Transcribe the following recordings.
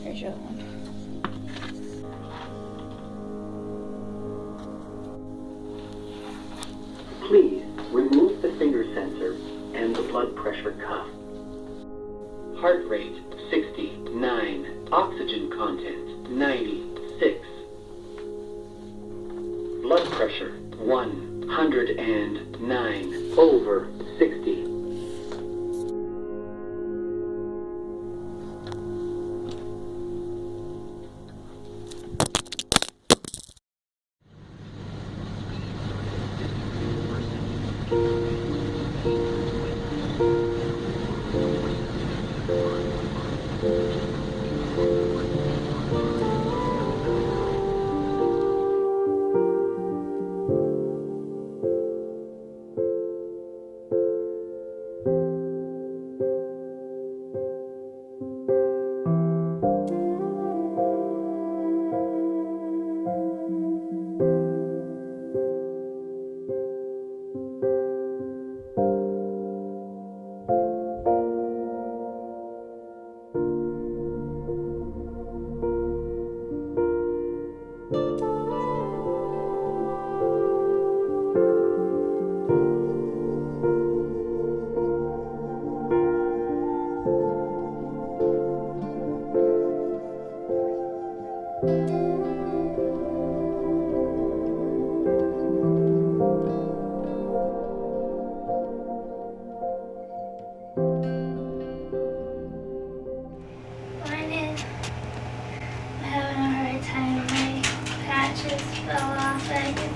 There's your other one. Please remove the finger sensor and the blood pressure cuff. Heart rate 69. Oxygen content 96. Blood pressure 109 over 60.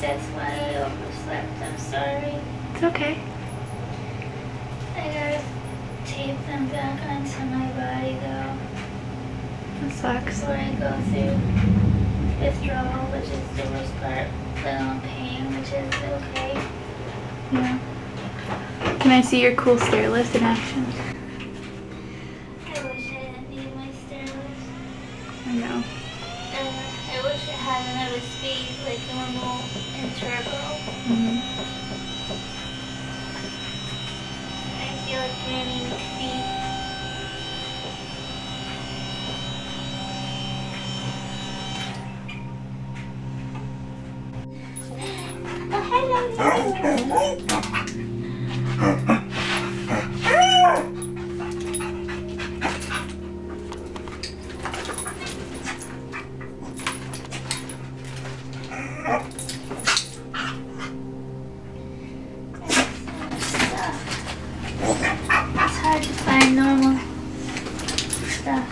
That's why I overslept. I'm sorry. It's okay. I gotta tape them back onto my body though. That sucks. Before I go through withdrawal, which is the worst part, let alone pain, which is okay. Yeah. Can I see your cool stair lift in action? I wish I didn't need my stair lift. I know. I wish it had another speed like normal and turbo. I feel like Granny McPhee. Oh, hello. It's hard to find normal stuff.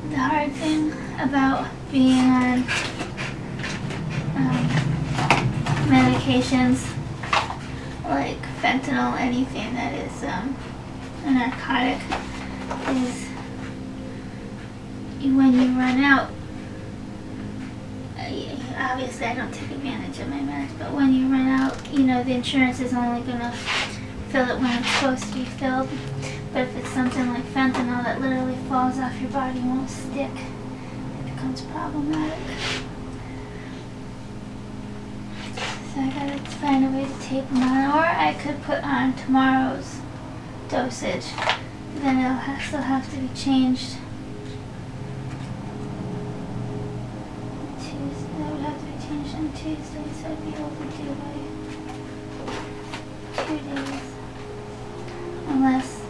The hard thing about being on medications like fentanyl, anything that is a narcotic, is when you run out. Obviously I don't take advantage of my meds, but when you run out, you know, the insurance is only going to fill it when it's supposed to be filled. But if it's something like fentanyl that literally falls off your body and won't stick, it becomes problematic. So I gotta find a way to tape them on, or I could put on tomorrow's dosage. Then it'll still have to be changed. Tuesday, that would have to be changed on Tuesday, so I'd be able to do by 2 days. Unless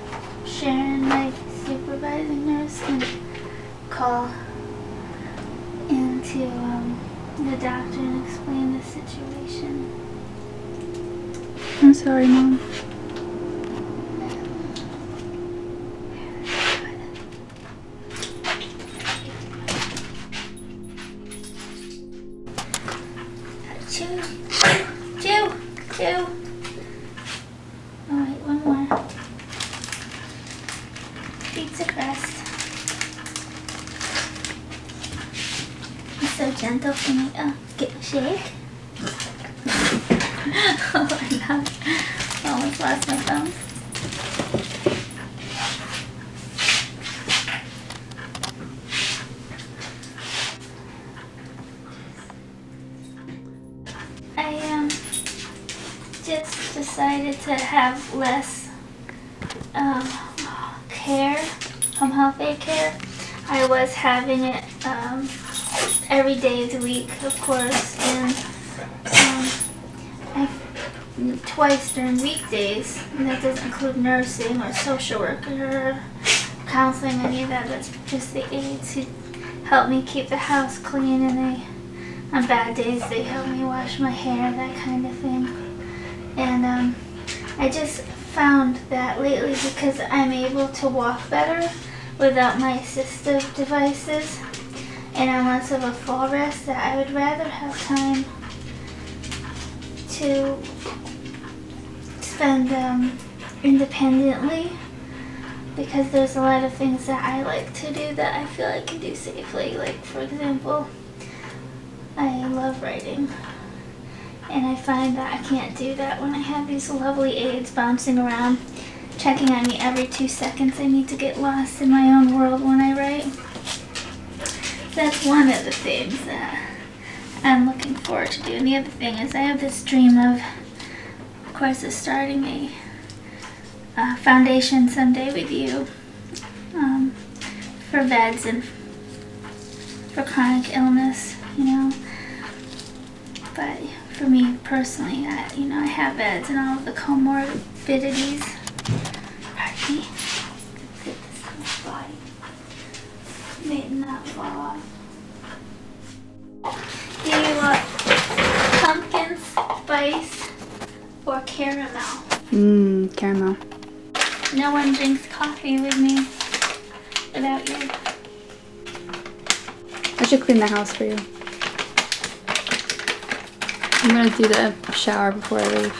Sharon, my supervising nurse, can call into the doctor and explain the situation. I'm sorry, Mom. Two. Alright, one more. Pizza crust. It's so gentle for me. Oh, get a shake. Oh my gosh. I almost lost my phone. I just decided to have less care, home health aid care. I was having it every day of the week, of course, and twice during weekdays, and that doesn't include nursing or social work or counseling, any of that. That's just the aides who help me keep the house clean, and on bad days they help me wash my hair, that kind of thing. And I just found that lately, because I'm able to walk better without my assistive devices, and I'm less of a fall risk, that I would rather have time to spend independently, because there's a lot of things that I like to do that I feel I can do safely. Like, for example, I love writing, and I find that I can't do that when I have these lovely aides bouncing around, checking on me every 2 seconds. I need to get lost in my own world when I write. That's one of the things that I'm looking forward to doing. The other thing is I have this dream of course, of starting a foundation someday with you for vets and for chronic illness, you know. But for me personally, I have vets and all of the comorbidities. Pardon me. Get this on my body. Made it not fall off. Do you want pumpkin spice or caramel? Caramel. No one drinks coffee with me without you. I should clean the house for you. I'm gonna do the shower before I leave.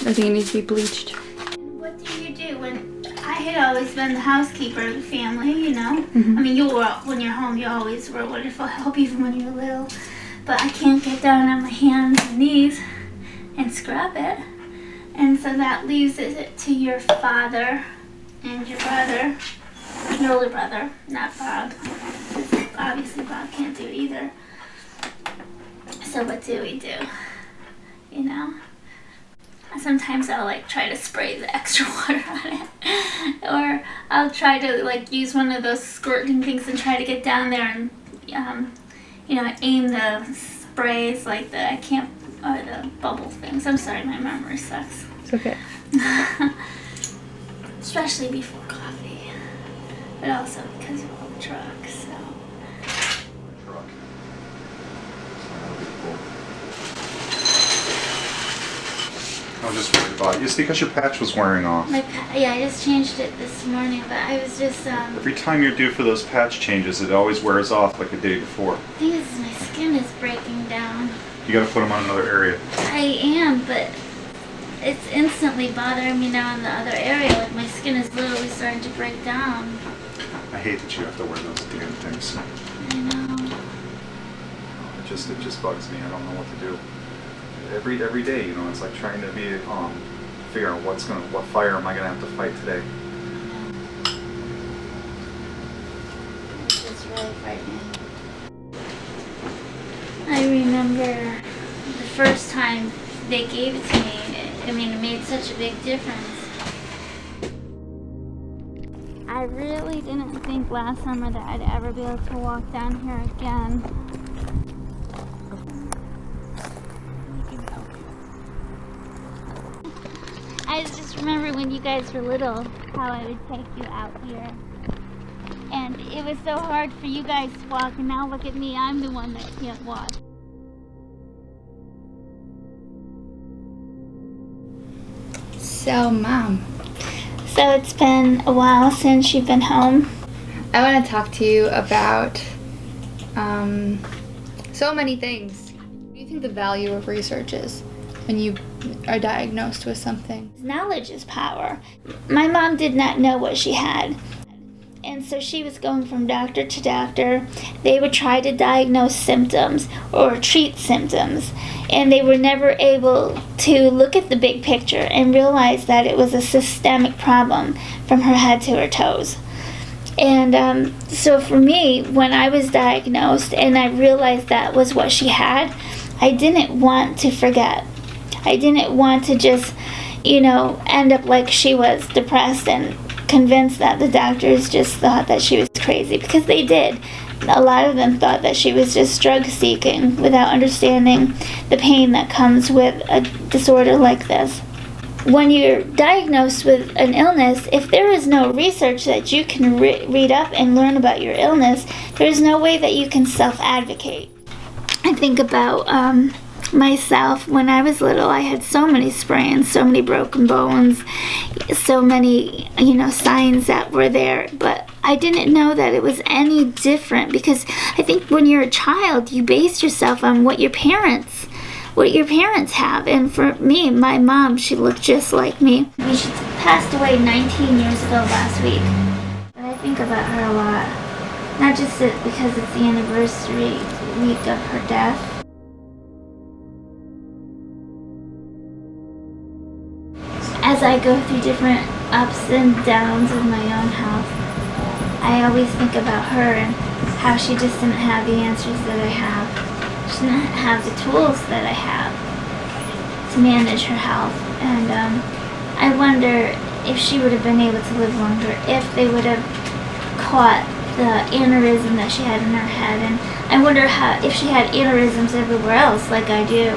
I think it needs to be bleached. What do you do when I had always been the housekeeper of the family, you know? Mm-hmm. I mean, you were, when you're home, you always were a wonderful help, even when you were little. But I can't get down on my hands and knees and scrub it. And so that leaves it to your father and your brother, your older brother, not Bob. Obviously Bob can't do it either. So what do we do? You know? Sometimes I'll try to spray the extra water on it. Or I'll try to use one of those squirting things and try to get down there and aim the sprays or the bubble things. I'm sorry, my memory sucks. It's okay. Especially before coffee. But also because of all the trucks, so. I was just worried about it. It's because your patch was wearing off. Yeah, I just changed it this morning, but I was just, Every time you're due for those patch changes, it always wears off like a day before. the thing is, my skin is breaking down. You gotta put them on another area. I am, but it's instantly bothering me now in the other area. My skin is literally starting to break down. I hate that you have to wear those damn things. I know. It just bugs me. I don't know what to do. Every day, it's like trying to be figure out what fire am I gonna have to fight today. It's really frightening. I remember the first time they gave it to me. I mean, it made such a big difference. I really didn't think last summer that I'd ever be able to walk down here again. I just remember when you guys were little, how I would take you out here. And it was so hard for you guys to walk, and now look at me, I'm the one that can't walk. So, Mom. So it's been a while since you've been home. I want to talk to you about so many things. What do you think the value of research is when you are diagnosed with something? Knowledge is power. My mom did not know what she had. And so she was going from doctor to doctor. They would try to diagnose symptoms or treat symptoms. And they were never able to look at the big picture and realize that it was a systemic problem from her head to her toes. And so for me, when I was diagnosed and I realized that was what she had, I didn't want to forget. I didn't want to just, end up like she was, depressed and convinced that the doctors just thought that she was crazy, because they did. A lot of them thought that she was just drug seeking without understanding the pain that comes with a disorder like this. When you're diagnosed with an illness, if there is no research that you can read up and learn about your illness, there's no way that you can self-advocate. I think about myself. When I was little, I had so many sprains, so many broken bones, so many, signs that were there, but I didn't know that it was any different, because I think when you're a child, you base yourself on what your parents have. And for me, my mom, she looked just like me. She passed away 19 years ago last week, but I think about her a lot, not just because it's the anniversary week of her death. As I go through different ups and downs of my own health, I always think about her and how she just didn't have the answers that I have. She didn't have the tools that I have to manage her health. And I wonder if she would have been able to live longer, if they would have caught the aneurysm that she had in her head. And I wonder if she had aneurysms everywhere else like I do.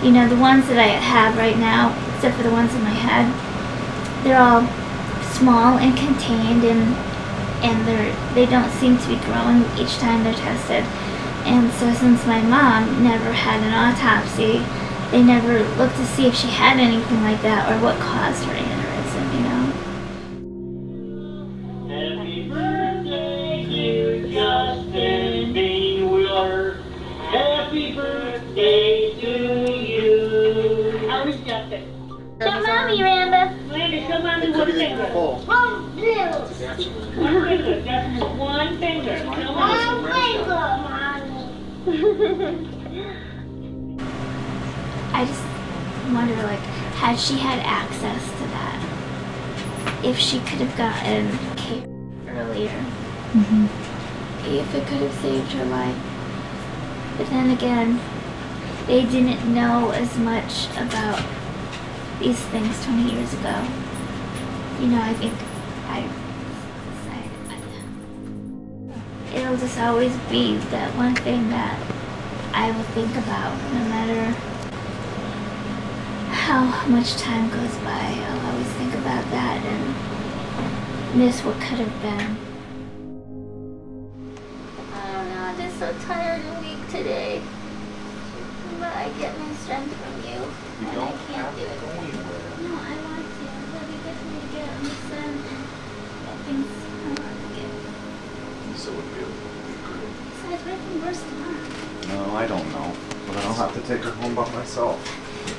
The ones that I have right now, except for the ones in my head, they're all small and contained, and they don't seem to be growing each time they're tested. And so since my mom never had an autopsy, they never looked to see if she had anything like that or what caused her aneurysm, Happy birthday to Justin Wheeler. Happy birthday to you. How is Justin? Show Mommy, Miranda. Miranda, show Mommy one finger. One finger. Justin has one finger. Show Mommy. I just wonder, had she had access to that, if she could have gotten care earlier, if it could have saved her life. But then again, they didn't know as much about these things 20 years ago. I think it'll just always be that one thing that I will think about, no matter how much time goes by. I'll always think about that and miss what could have been. I don't know, I'm just so tired and weak today. But I get my strength from you. You and don't I can't have do to it. go anywhere. No, I want to. It's really good for me to get on the sun. That things I want to get. So it would be great. Besides, what if I'm worse tomorrow? No, I don't know. But I'll have to take her home by myself.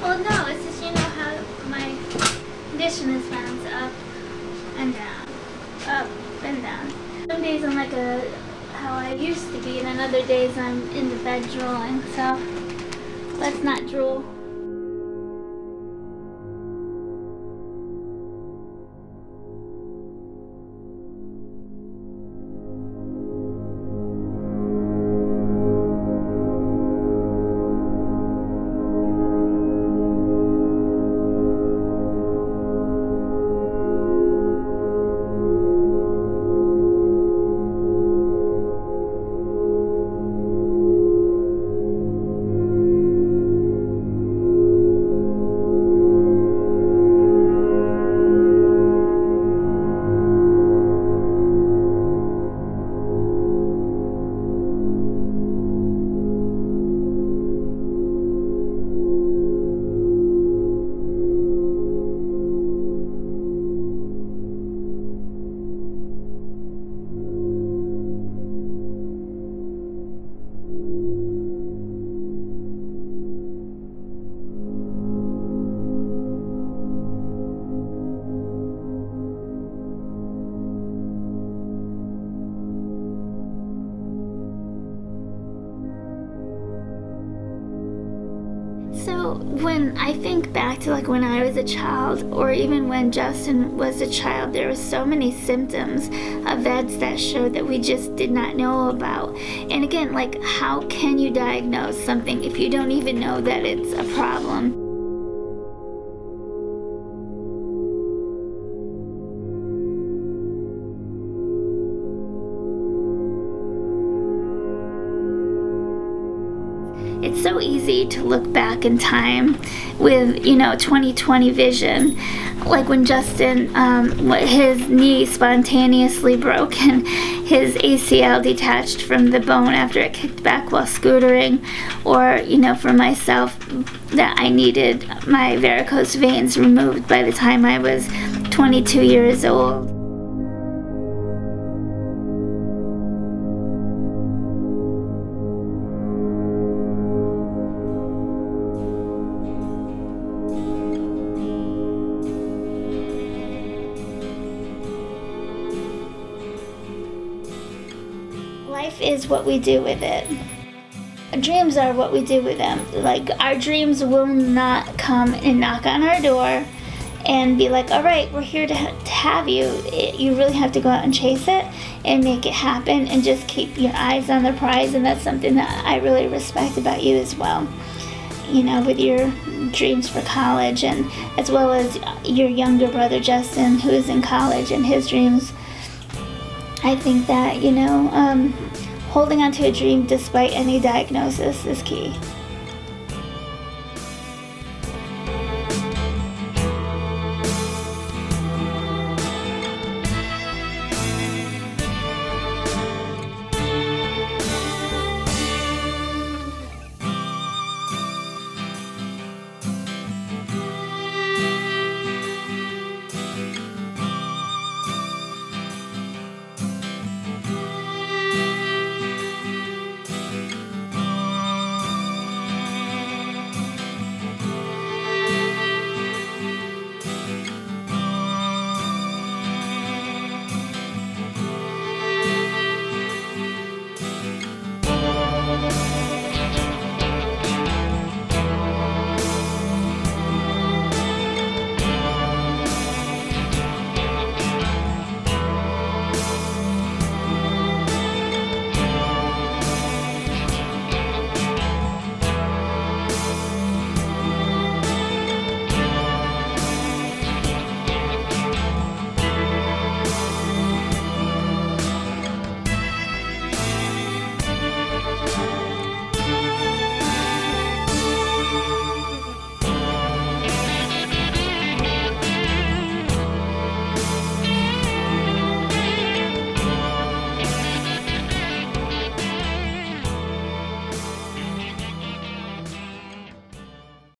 Well, no, it's just, how my condition is bounce up and down. Up and down. Some days I'm like how I used to be, and then other days I'm in the bed drooling, so let's not drool. when I think back to like when I was a child, or even when Justin was a child, there were so many symptoms of VEDS that showed that we just did not know about. And again, like, how can you diagnose something if you don't even know that it's a problem? It's so easy to look back in time with, 20/20 vision. Like when Justin, his knee spontaneously broke and his ACL detached from the bone after it kicked back while scootering. Or, for myself, that I needed my varicose veins removed by the time I was 22 years old. Life is what we do with it. Dreams are what we do with them. Like, our dreams will not come and knock on our door and be like, all right, we're here to have you. You really have to go out and chase it and make it happen and just keep your eyes on the prize. And that's something that I really respect about you as well. With your dreams for college, and as well as your younger brother Justin, who is in college, and his dreams. I think that, holding on to a dream despite any diagnosis is key.